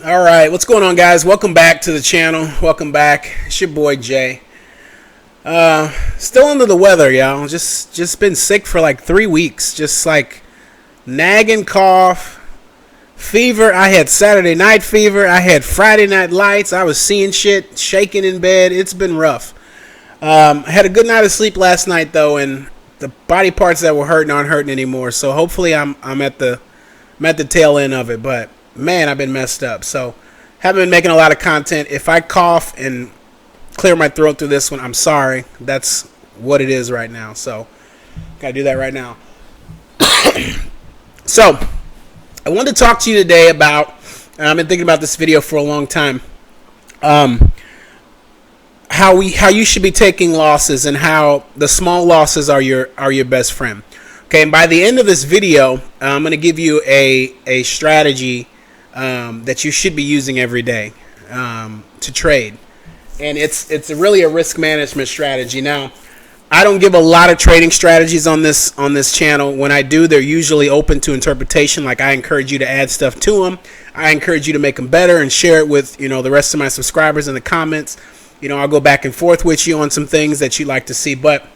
All right, what's going on, guys? Welcome back to the channel. Welcome back. It's your boy Jay. Still under the weather, y'all. Just been sick for like 3 weeks. Just like nagging cough, fever. I had Saturday night fever. I had Friday night lights. I was seeing shit, shaking in bed. It's been rough. I had a good night of sleep last night though, and the body parts that were hurting aren't hurting anymore. So hopefully I'm at the tail end of it, but man, I've been messed up. So haven't been making a lot of content. If I cough and clear my throat through this one, I'm sorry. That's what it is right now. So gotta do that right now. So I wanted to talk to you today about, and I've been thinking about this video for a long time, how you should be taking losses and how the small losses are your best friend. Okay, and by the end of this video, I'm going to give you a strategy that you should be using every day to trade, and it's really a risk management strategy. Now, I don't give a lot of trading strategies on this channel. When I do, they're usually open to interpretation. Like, I encourage you to add stuff to them. I encourage you to make them better and share it with the rest of my subscribers in the comments. I'll go back and forth with you on some things that you'd like to see, but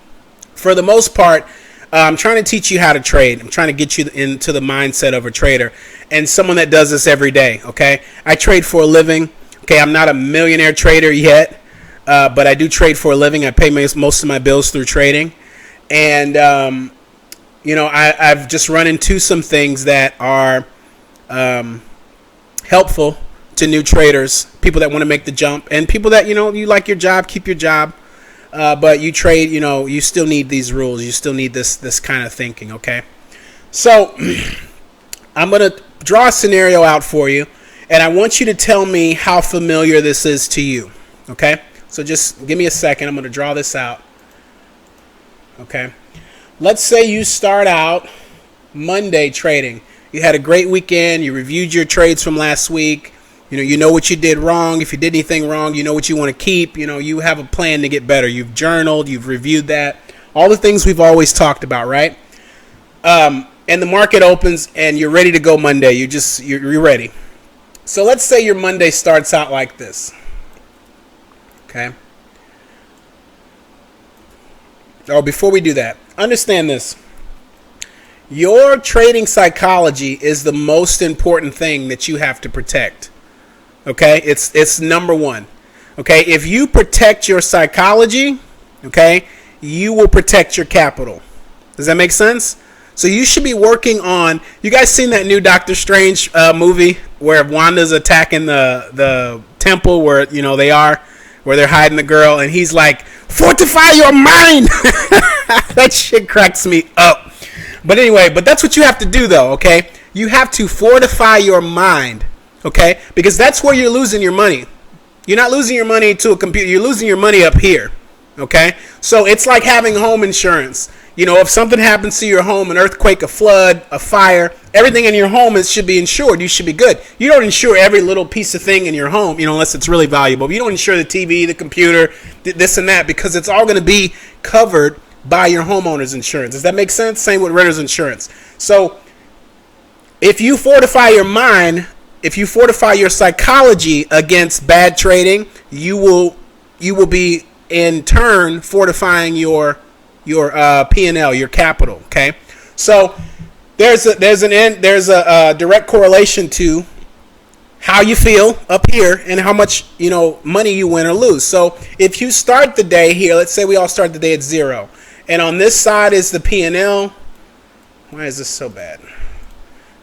for the most part, I'm trying to teach you how to trade. I'm trying to get you into the mindset of a trader and someone that does this every day, okay? I trade for a living. Okay, I'm not a millionaire trader yet, but I do trade for a living. I pay most of my bills through trading. And, I've just run into some things that are helpful to new traders, people that want to make the jump, and people that, you like your job, keep your job. But you trade, you still need these rules. You still need this kind of thinking, okay? So I'm going to draw a scenario out for you, and I want you to tell me how familiar this is to you, okay? So just give me a second. I'm going to draw this out, okay? Let's say you start out Monday trading. You had a great weekend. You reviewed your trades from last week. You know what you did wrong. If you did anything wrong, you know what you want to keep. You have a plan to get better. You've journaled. You've reviewed that. All the things we've always talked about, right? And the market opens, and you're ready to go Monday. You're ready. So let's say your Monday starts out like this. Okay? Oh, before we do that, understand this. Your trading psychology is the most important thing that you have to protect. Okay, it's number one. Okay, if you protect your psychology, okay, you will protect your capital. Does that make sense? So you should be working on. You guys seen that new Doctor Strange movie where Wanda's attacking the temple where where they're hiding the girl, and he's like, "Fortify your mind." That shit cracks me up. But anyway, that's what you have to do, though. Okay, you have to fortify your mind. Okay, because that's where you're losing your money. You're not losing your money to a computer. You're losing your money up here. Okay, so it's like having home insurance. If something happens to your home, an earthquake, a flood, a fire, everything in your home should be insured. You should be good. You don't insure every little piece of thing in your home, unless it's really valuable. You don't insure the TV, the computer, this and that, because it's all going to be covered by your homeowner's insurance. Does that make sense? Same with renter's insurance. So if you fortify your mind, if you fortify your psychology against bad trading, you will be in turn fortifying your P&L, your capital. Okay, so there's a direct correlation to how you feel up here and how much money you win or lose. So if you start the day here, let's say we all start the day at 0, and on this side is the P&L. Why is this so bad?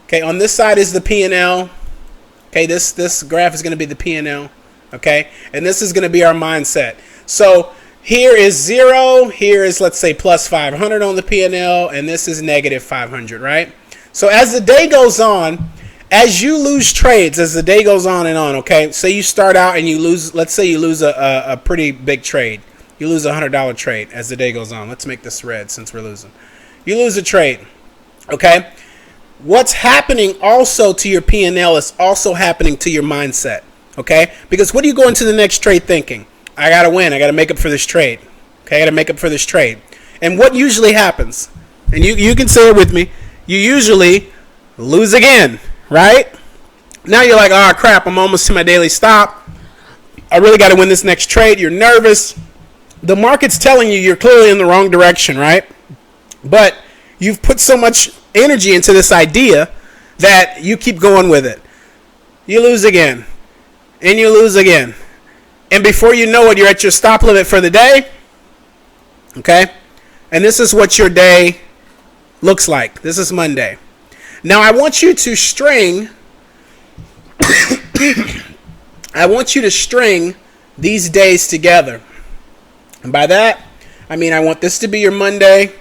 Okay, on this side is the P&L. Okay, this graph is going to be the P&L, okay? And this is going to be our mindset. So here is 0, here is, let's say, plus 500 on the P&L, and this is negative 500, right? So as the day goes on, as you lose trades, as the day goes on and on, okay? Say you start out and you lose, let's say you lose a pretty big trade. You lose a $100 trade as the day goes on. Let's make this red since we're losing. You lose a trade, okay? What's happening also to your P&L is also happening to your mindset, okay? Because what do you go into the next trade thinking? I got to win. I got to make up for this trade. Okay, I got to make up for this trade. And what usually happens, and you can say it with me, you usually lose again, right? Now you're like, oh crap, I'm almost to my daily stop. I really got to win this next trade. You're nervous. The market's telling you you're clearly in the wrong direction, right? But you've put so much energy into this idea that you keep going with it. You lose again. And you lose again. And before you know it, you're at your stop limit for the day. Okay? And this is what your day looks like. This is Monday. Now I want you to string these days together. And by that, I mean I want this to be your Monday.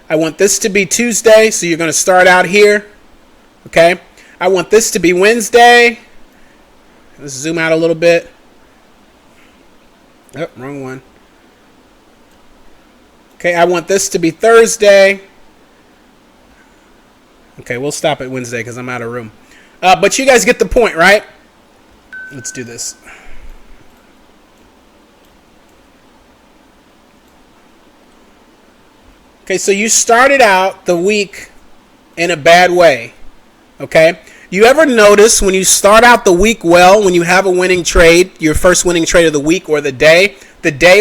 I want this to be Tuesday, so you're going to start out here. Okay? I want this to be Wednesday. Let's zoom out a little bit. Oh, wrong one. Okay, I want this to be Thursday. Okay, we'll stop at Wednesday because I'm out of room. But you guys get the point, right? Let's do this. Okay, so you started out the week in a bad way. Okay? You ever notice when you start out the week well, when you have a winning trade, your first winning trade of the week or the day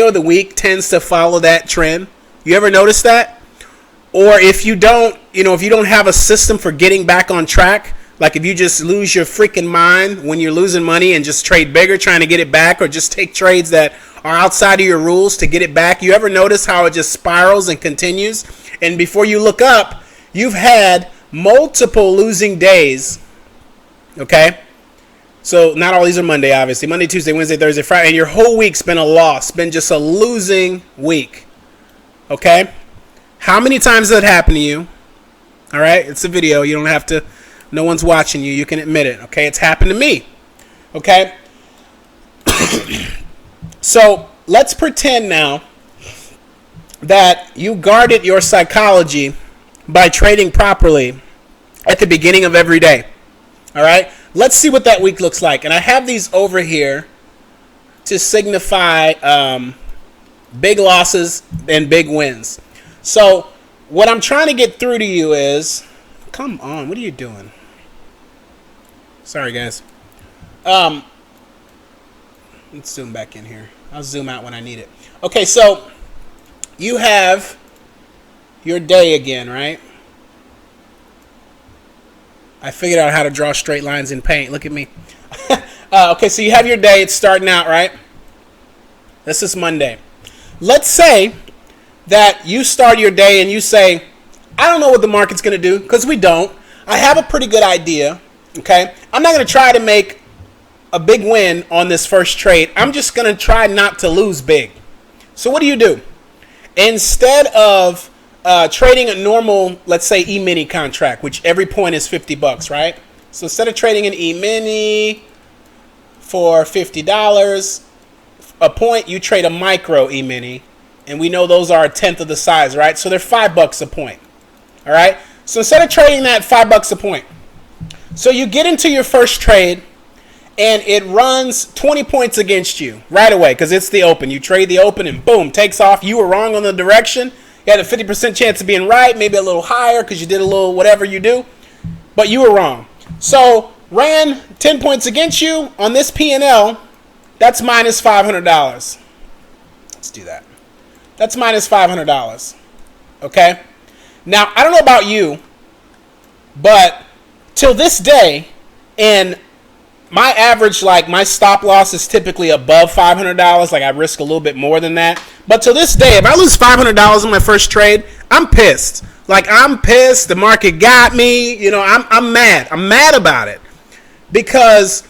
or the week tends to follow that trend? You ever notice that? Or if you don't, if you don't have a system for getting back on track, like if you just lose your freaking mind when you're losing money and just trade bigger trying to get it back, or just take trades that are outside of your rules to get it back, you ever notice how it just spirals and continues? And before you look up, you've had multiple losing days. Okay? So not all these are Monday, obviously. Monday, Tuesday, Wednesday, Thursday, Friday. And your whole week's been a loss, been just a losing week. Okay? How many times has that happened to you? All right? It's a video. You don't have to. No one's watching you. You can admit it. Okay? It's happened to me. Okay? So let's pretend now that you guarded your psychology by trading properly at the beginning of every day. All right? Let's see what that week looks like. And I have these over here to signify big losses and big wins. So what I'm trying to get through to you is, come on, what are you doing? Sorry, guys. Let's zoom back in here. I'll zoom out when I need it. Okay, so you have your day again, right? I figured out how to draw straight lines in paint. Look at me. Okay, so you have your day. It's starting out, right? This is Monday. Let's say that you start your day and you say, I don't know what the market's going to do, because we don't. I have a pretty good idea, okay? I'm not going to try to make a big win on this first trade. I'm just going to try not to lose big. So what do? Instead of trading a normal, let's say, E-mini contract, which every point is $50, right? So instead of trading an E-mini for $50 a point, you trade a micro E-mini, and we know those are a tenth of the size, right? So they're $5 a point, all right? So instead of trading that $5 a point, so you get into your first trade, and it runs 20 points against you right away because it's the open. You trade the open, and boom, takes off. You were wrong on the direction. You had a 50% chance of being right, maybe a little higher because you did a little whatever you do, but you were wrong. So ran 10 points against you on this P&L. That's minus $500. Let's do that. That's minus $500. Okay? Now, I don't know about you, but till this day, and my average, like my stop loss is typically above $500. Like I risk a little bit more than that. But to this day, if I lose $500 on my first trade, I'm pissed. Like I'm pissed. The market got me. I'm mad. I'm mad about it because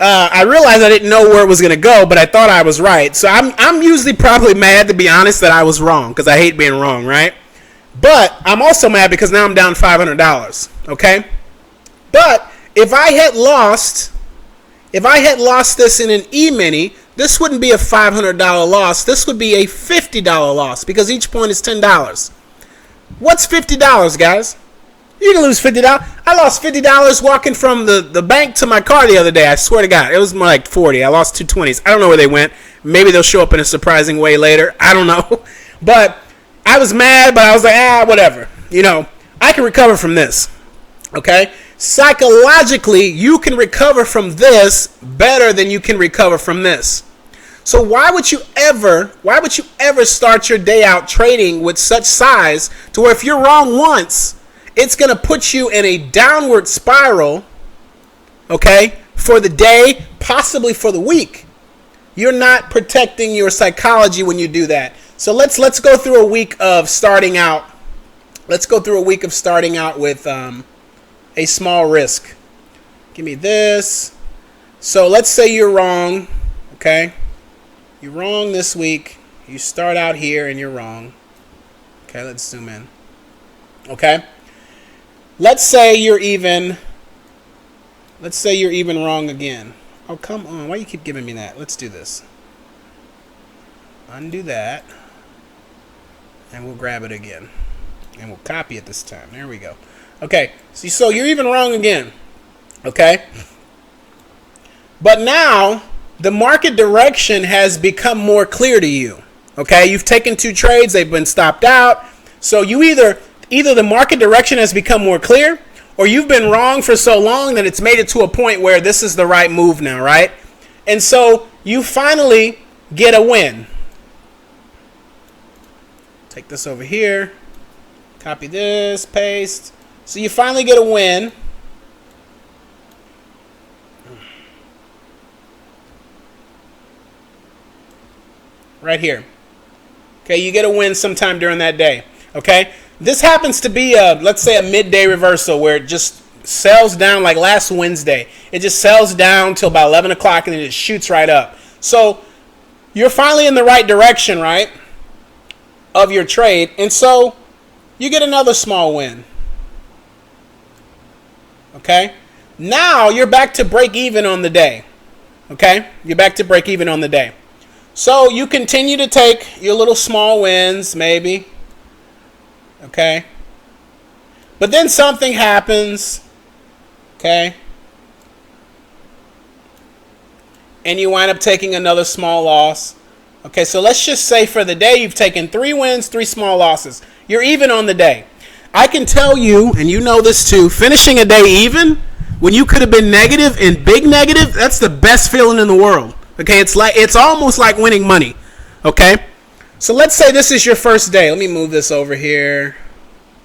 I realized I didn't know where it was going to go, but I thought I was right. So I'm usually probably mad, to be honest, that I was wrong because I hate being wrong, right? But I'm also mad because now I'm down $500. Okay, but if I had lost this in an E-mini, this wouldn't be a $500 loss. This would be a $50 loss because each point is $10. What's $50, guys? You can lose $50. I lost $50 walking from the bank to my car the other day. I swear to God. It was more like 40. I lost two 20s. I don't know where they went. Maybe they'll show up in a surprising way later. I don't know. But I was mad, but I was like, whatever. I can recover from this. Okay? Psychologically, you can recover from this better than you can recover from this. So why would you ever start your day out trading with such size to where if you're wrong once, it's going to put you in a downward spiral, okay, for the day, possibly for the week. You're not protecting your psychology when you do that. So let's go through a week of starting out. Let's go through a week of starting out with a small risk. Give me this. So let's say you're wrong, okay? You're wrong this week. You start out here and you're wrong. Okay, let's zoom in. Okay? Let's say you're even wrong again. Oh, come on. Why do you keep giving me that? Let's do this. Undo that. And we'll grab it again. And we'll copy it this time. There we go. Okay. So you're even wrong again. Okay? But now the market direction has become more clear to you. Okay? You've taken 2 trades. They've been stopped out. So you either the market direction has become more clear, or you've been wrong for so long that it's made it to a point where this is the right move now, right? And so you finally get a win. Take this over here. Copy this, paste. So you finally get a win. Right here. Okay, you get a win sometime during that day. Okay? This happens to be let's say a midday reversal where it just sells down like last Wednesday. It just sells down till about 11 o'clock and then it shoots right up. So you're finally in the right direction, right, of your trade. And so you get another small win. Okay? Now you're back to break even on the day. Okay? You're back to break even on the day. So you continue to take your little small wins, maybe. Okay? But then something happens. Okay? And you wind up taking another small loss. Okay, so let's just say for the day you've taken 3 wins, 3 small losses. You're even on the day. I can tell you, and you know this too, finishing a day even when you could have been negative and big negative, that's the best feeling in the world. Okay, it's almost like winning money. Okay? So let's say this is your first day. Let me move this over here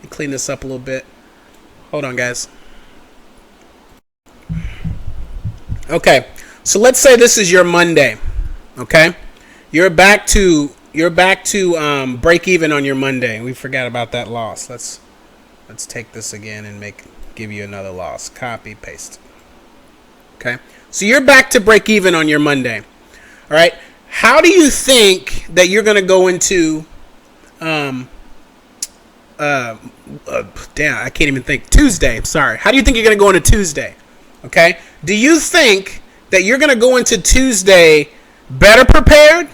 and clean this up a little bit. Hold on, guys. Okay, so let's say this is your Monday. Okay? You're back to break even on your Monday. We forgot about that loss. Let's take this again and give you another loss. Copy, paste. Okay? So you're back to break even on your Monday. All right? How do you think that you're going to go into damn, I can't even think. Tuesday. Sorry. How do you think you're going to go into Tuesday? Okay? Do you think that you're going to go into Tuesday better prepared?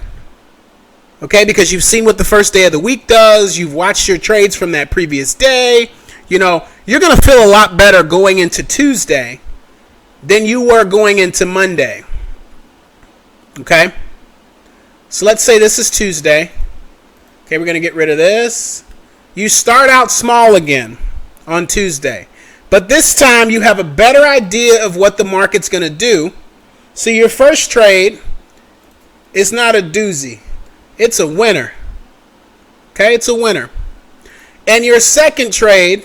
Okay, because you've seen what the first day of the week does. You've watched your trades from that previous day. You know, you're going to feel a lot better going into Tuesday than you were going into Monday. Okay? So let's say this is Tuesday. Okay, we're going to get rid of this. You start out small again on Tuesday. But this time you have a better idea of what the market's going to do. So your first trade is not a doozy. It's a winner. Okay, it's a winner. And your second trade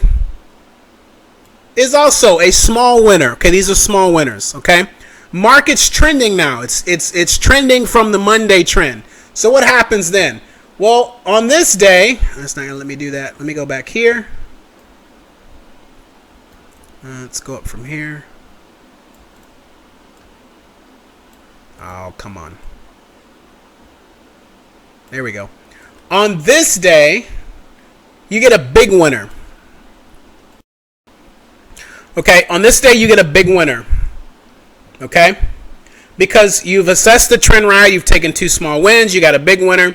is also a small winner. Okay, these are small winners. Okay, market's trending now. It's trending from the Monday trend. So what happens then? Well, on this day, that's not gonna let me do that. Let me go back here. Let's go up from here. Oh, come on. There we go. On this day, you get a big winner. Okay, on this day, you get a big winner. Okay? Because you've assessed the trend right, you've taken 2 small wins, you got a big winner.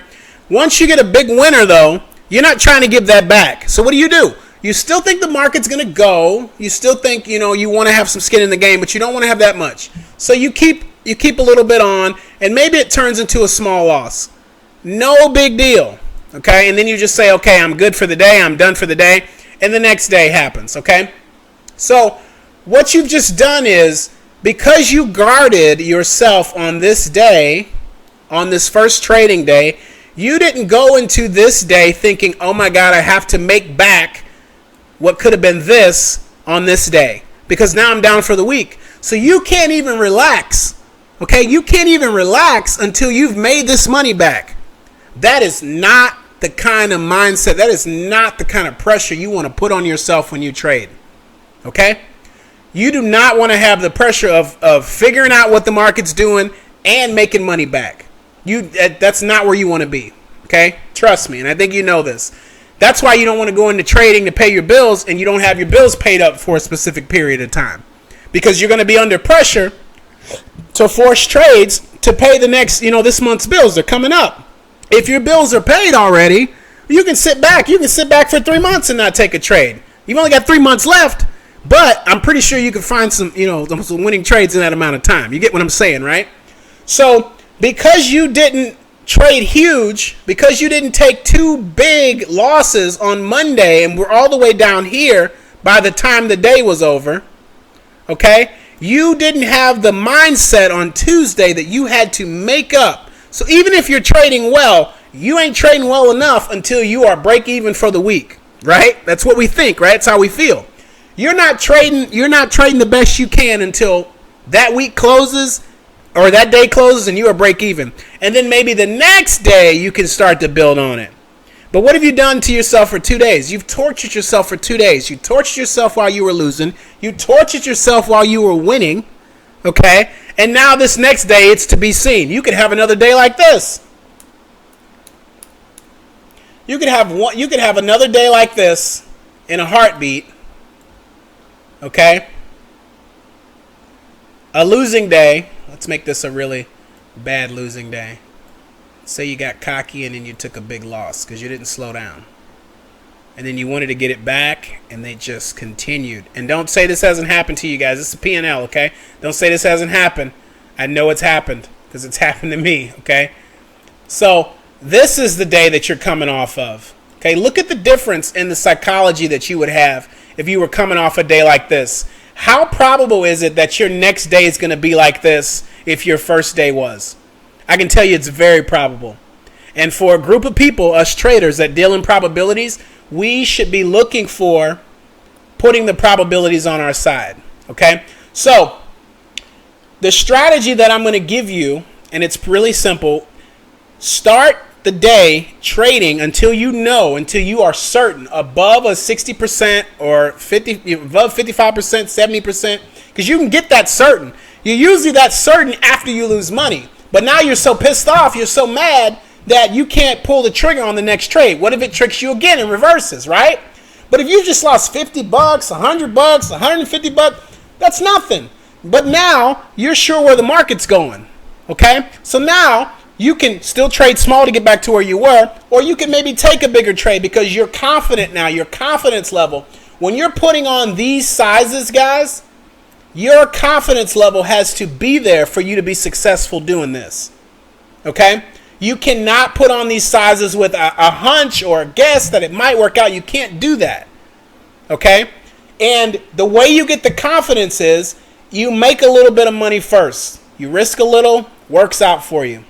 Once you get a big winner, though, you're not trying to give that back. So what do? You still think the market's going to go. You still think, you want to have some skin in the game, but you don't want to have that much. So you keep a little bit on, and maybe it turns into a small loss. No big deal, okay? And then you just say, okay, I'm good for the day. I'm done for the day. And the next day happens, okay? So what you've just done is, because you guarded yourself on this day, on this first trading day, you didn't go into this day thinking, oh my God, I have to make back what could have been this on this day, because now I'm down for the week. So you can't even relax. Okay, you can't even relax until you've made this money back. That is not the kind of mindset, that is not the kind of pressure you want to put on yourself when you trade. Okay? You do not want to have the pressure of figuring out what the market's doing and making money back. That's not where you want to be. Okay? Trust me, and I think you know this. That's why you don't want to go into trading to pay your bills, and you don't have your bills paid up for a specific period of time. Because you're going to be under pressure to force trades to pay the next, this month's bills. They're coming up. If your bills are paid already, you can sit back. You can sit back for 3 months and not take a trade. You've only got 3 months left, but I'm pretty sure you can find some winning trades in that amount of time. You get what I'm saying, right? So because you didn't trade huge, because you didn't take 2 big losses on Monday and we're all the way down here by the time the day was over, okay, you didn't have the mindset on Tuesday that you had to make up. So even if you're trading well, you ain't trading well enough until you are break even for the week, right? That's what we think, right? That's how we feel. You're not trading the best you can until that week closes or that day closes and you are break even. And then maybe the next day you can start to build on it. But what have you done to yourself for 2 days? You've tortured yourself for 2 days. You tortured yourself while you were losing. You tortured yourself while you were winning. Okay? And now this next day, it's to be seen. You could have another day like this. You could have another day like this in a heartbeat. Okay? A losing day. Let's make this a really bad losing day. Say you got cocky and then you took a big loss because you didn't slow down. And then you wanted to get it back, and they just continued. And don't say this hasn't happened to you guys. This is a P&L, okay? Don't say this hasn't happened. I know it's happened because it's happened to me, okay? So this is the day that you're coming off of. Okay, look at the difference in the psychology that you would have if you were coming off a day like this. How probable is it that your next day is going to be like this if your first day was? I can tell you it's very probable. And for a group of people, us traders that deal in probabilities, we should be looking for putting the probabilities on our side. Okay? So, the strategy that I'm going to give you, and it's really simple, start the day trading until you are certain above a 60% or above 55%, 70%, because you can get that certain. You're usually that certain after you lose money. But now you're so pissed off, you're so mad that you can't pull the trigger on the next trade. What if it tricks you again and reverses, right? But if you just lost $50, $100, $150, that's nothing. But now you're sure where the market's going, okay? So now you can still trade small to get back to where you were, or you can maybe take a bigger trade because you're confident now, your confidence level. When you're putting on these sizes, guys, your confidence level has to be there for you to be successful doing this, okay? You cannot put on these sizes with a hunch or a guess that it might work out. You can't do that, okay? And the way you get the confidence is you make a little bit of money first. You risk a little, works out for you.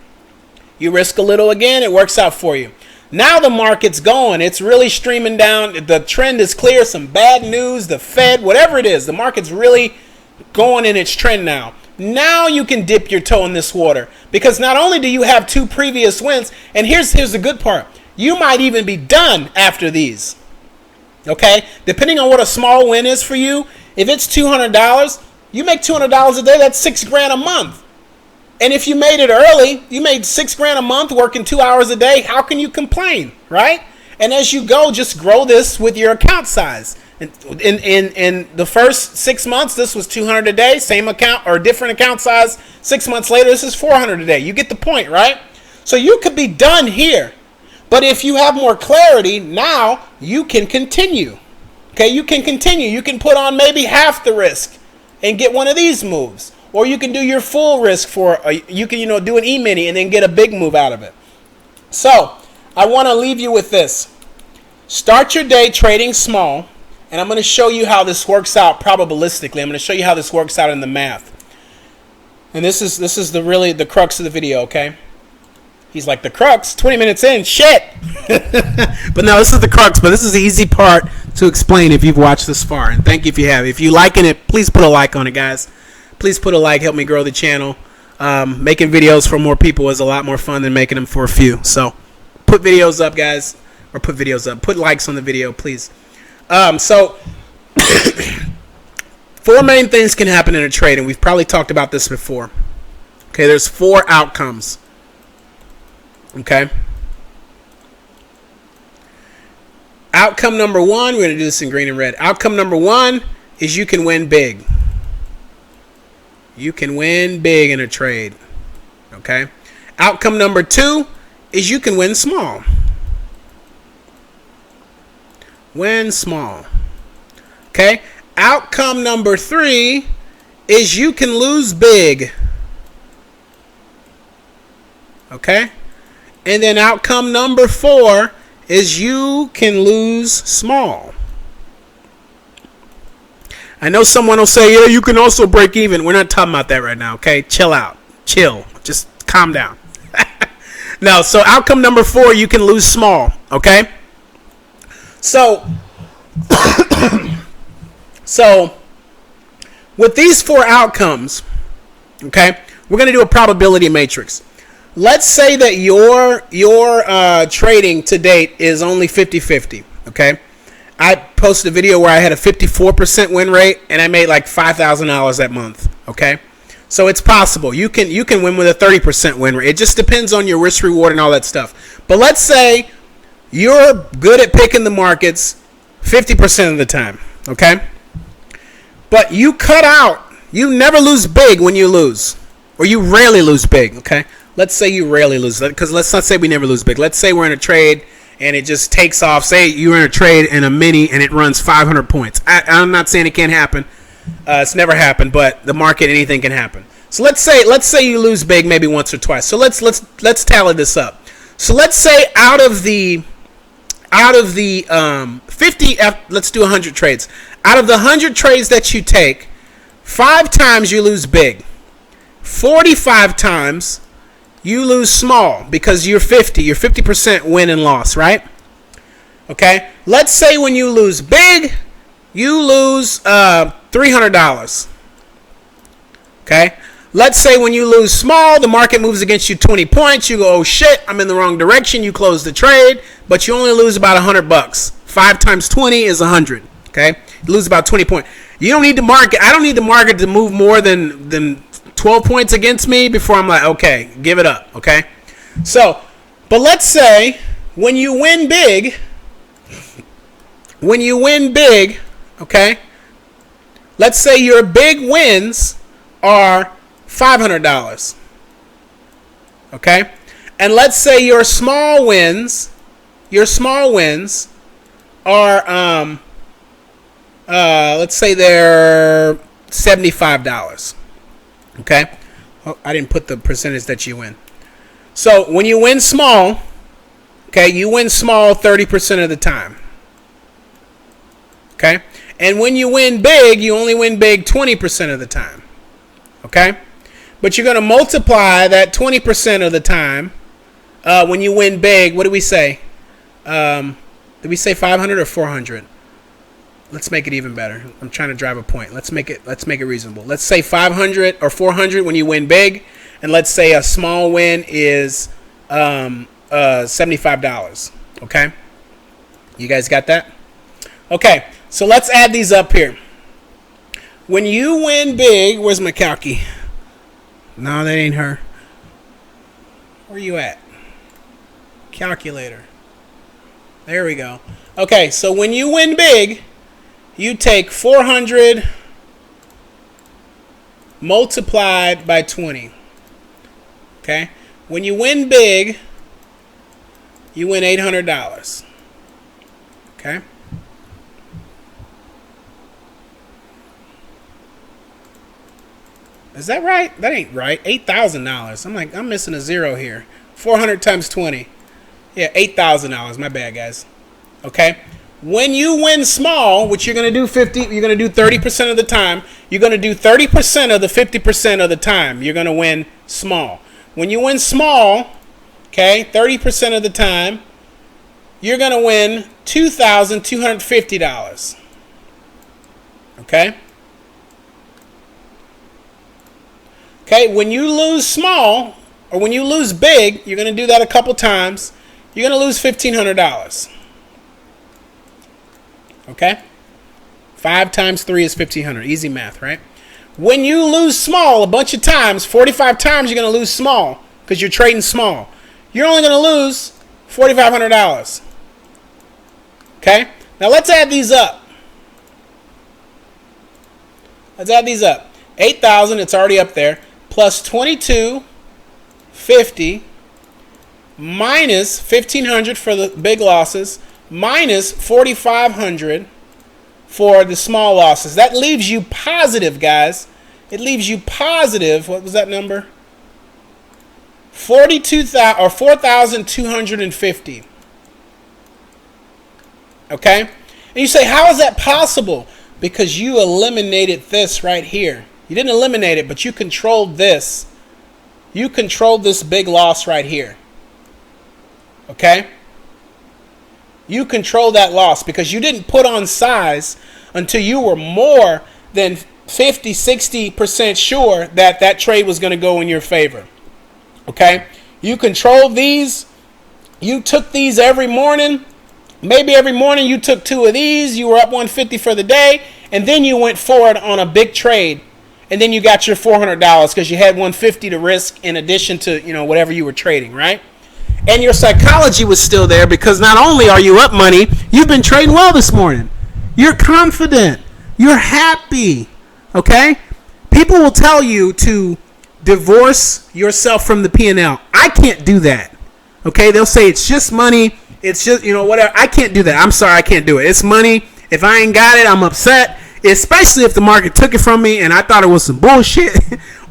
You risk a little again, it works out for you. Now the market's going. It's really streaming down. The trend is clear. Some bad news, the Fed, whatever it is, the market's really going in its trend now. Now you can dip your toe in this water because not only do you have 2 previous wins, and here's the good part. You might even be done after these. Okay? Depending on what a small win is for you, if it's $200, you make $200 a day, that's $6,000 a month. And if you made it early, you made $6,000 a month working 2 hours a day, how can you complain, right? And as you go, just grow this with your account size. In the first 6 months, this was $200 a day, same account or different account size. 6 months later, this is $400 a day. You get the point, right? So you could be done here. But if you have more clarity, now you can continue. Okay, you can continue. You can put on maybe half the risk and get one of these moves. Or you can do your full risk you can do an E-mini and then get a big move out of it. So I want to leave you with this. Start your day trading small. And I'm going to show you how this works out probabilistically. I'm going to show you how this works out in the math. And this is the crux of the video, okay? He's like, the crux? 20 minutes in? Shit! But no, this is the crux, but this is the easy part to explain if you've watched this far. And thank you if you have. If you liking it, please put a like on it, guys. Please put a like. Help me grow the channel. Making videos for more people is a lot more fun than making them for a few. So put videos up, guys. Or put videos up. Put likes on the video, please. So 4 main things can happen in a trade, and we've probably talked about this before. Okay, there's 4 outcomes. Okay. Outcome number 1, we're going to do this in green and red. Outcome number 1 is you can win big. You can win big in a trade. Okay. Outcome number 2 is you can win small. Win small. Okay. Outcome number 3 is you can lose big. Okay. And then outcome number 4 is you can lose small. I know someone will say, yeah, you can also break even. We're not talking about that right now, okay? Chill out. Chill. Just calm down. No, so outcome number 4, you can lose small, okay? So, with these 4 outcomes, okay, we're going to do a probability matrix. Let's say that your trading to date is only 50-50, okay? I posted a video where I had a 54% win rate, and I made like $5,000 that month, okay? So it's possible. You can win with a 30% win rate. It just depends on your risk reward and all that stuff. But let's say you're good at picking the markets 50% of the time, okay? But you cut out. You never lose big when you lose, or you rarely lose big, okay? Let's say you rarely lose, because let's not say we never lose big. Let's say we're in a trade and it just takes off. Say you're in a trade in a mini and it runs 500 points. I'm not saying it can't happen. It's never happened, but the market, anything can happen. So let's say you lose big maybe once or twice. So let's tally this up. So let's say out of the 50, let's do 100 trades. Out of the 100 trades that you take, 5 times you lose big. 45 times you lose small because you're 50. You're 50% win and loss, right? Okay. Let's say when you lose big, you lose $300. Okay. Let's say when you lose small, the market moves against you 20 points. You go, oh shit, I'm in the wrong direction. You close the trade, but you only lose about $100. 5 times 20 is 100. Okay. You lose about 20 points. You don't need the market. I don't need the market to move more than 12 points against me before I'm like, okay, give it up, okay? So, but let's say when you win big, okay, let's say your big wins are $500, okay? And let's say your small wins are, let's say they're $75. Okay. Oh, I didn't put the percentage that you win. So when you win small, okay, you win small 30% of the time. Okay. And when you win big, you only win big 20% of the time. Okay. But you're going to multiply that 20% of the time when you win big. What do we say? Did we say 500 or 400? Let's make it even better. I'm trying to drive a point. Let's make it reasonable. Let's say 500 or 400 when you win big, and let's say a small win is $75. Okay? You guys got that? Okay. So let's add these up here. When you win big, where's my calcie? No, that ain't her. Where you at? Calculator. There we go. Okay, so when you win big, you take 400 multiplied by 20. Okay? When you win big, you win $800. Okay? Is that right? That ain't right. $8,000. I'm missing a zero here. 400 times 20. Yeah, $8,000. My bad, guys. Okay? When you win small, which you're going to do 30% of the time. You're going to do 30% of the 50% of the time. You're going to win small. When you win small, okay, 30% of the time, you're going to win $2,250. Okay? Okay, when you lose small, or when you lose big, you're going to do that a couple times. You're going to lose $1,500. Okay? 5 times 3 is 1,500. Easy math, right? When you lose small a bunch of times, 45 times, you're going to lose small because you're trading small. You're only going to lose $4,500. Okay? Now let's add these up. Let's add these up. 8,000, it's already up there, plus 2,250 minus 1,500 for the big losses, minus 4,500 for the small losses. That leaves you positive, guys. It leaves you positive. What was that number? 4,250. Okay? And you say, how is that possible? Because you eliminated this right here. You didn't eliminate it, but you controlled this. You controlled this big loss right here. Okay? You controlled that loss because you didn't put on size until you were more than 50, 60% sure that that trade was going to go in your favor. Okay? You controlled these. You took these every morning. Maybe every morning you took 2 of these. You were up 150 for the day. And then you went forward on a big trade. And then you got your $400 because you had 150 to risk in addition to, whatever you were trading, right? And your psychology was still there because not only are you up money, you've been trading well this morning. You're confident. You're happy. Okay? People will tell you to divorce yourself from the P&L. I can't do that. Okay? They'll say it's just money. It's just, whatever. I can't do that. I'm sorry, I can't do it. It's money. If I ain't got it, I'm upset. Especially if the market took it from me and I thought it was some bullshit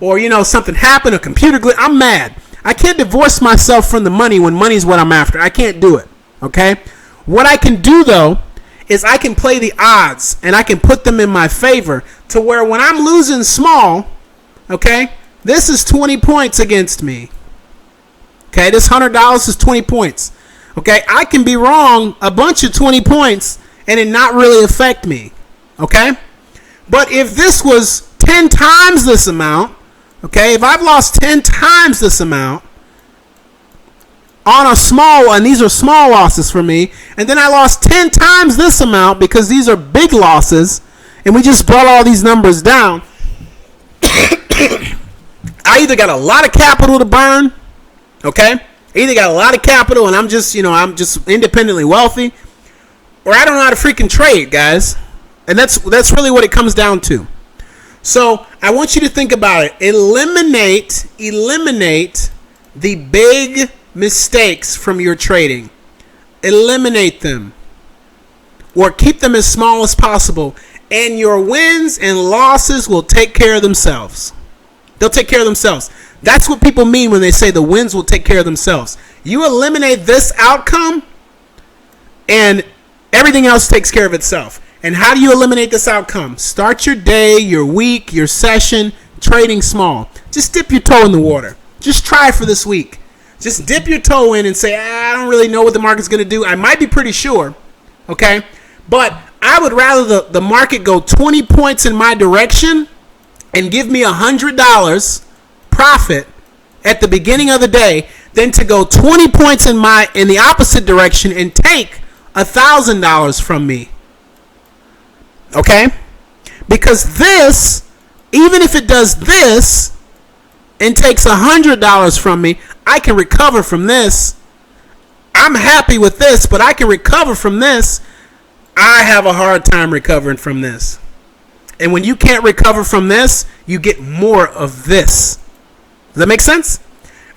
or, something happened, a computer glitch. I'm mad. I can't divorce myself from the money when money's what I'm after. I can't do it. Okay? What I can do, though, is I can play the odds and I can put them in my favor to where when I'm losing small, okay, this is 20 points against me. Okay? This $100 is 20 points. Okay? I can be wrong a bunch of 20 points and it not really affect me. Okay? But if this was 10 times this amount, okay, if I've lost 10 times this amount on a small, and these are small losses for me, and then I lost 10 times this amount because these are big losses, and we just brought all these numbers down, I either got a lot of capital to burn, okay, I either got a lot of capital and I'm just independently wealthy, or I don't know how to freaking trade, guys. And that's really what it comes down to. So I want you to think about it. Eliminate the big mistakes from your trading. Eliminate them. Or keep them as small as possible. And your wins and losses will take care of themselves. They'll take care of themselves. That's what people mean when they say the wins will take care of themselves. You eliminate this outcome and everything else takes care of itself. And how do you eliminate this outcome? Start your day, your week, your session, trading small. Just dip your toe in the water. Just try for this week. Just dip your toe in and say, I don't really know what the market's going to do. I might be pretty sure, okay? But I would rather the market go 20 points in my direction and give me $100 profit at the beginning of the day than to go 20 points in the opposite direction and take $1,000 from me. Okay? Because this, even if it does this and takes $100 from me, I can recover from this. I'm happy with this, but I can recover from this. I have a hard time recovering from this. And when you can't recover from this, you get more of this. Does that make sense?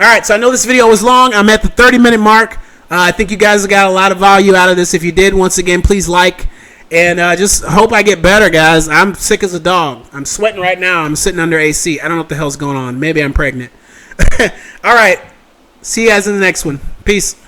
All right, so I know this video was long. I'm at the 30-minute mark. I think you guys got a lot of value out of this. If you did, once again, please like. And just hope I get better, guys. I'm sick as a dog. I'm sweating right now. I'm sitting under AC. I don't know what the hell's going on. Maybe I'm pregnant. All right. See you guys in the next one. Peace.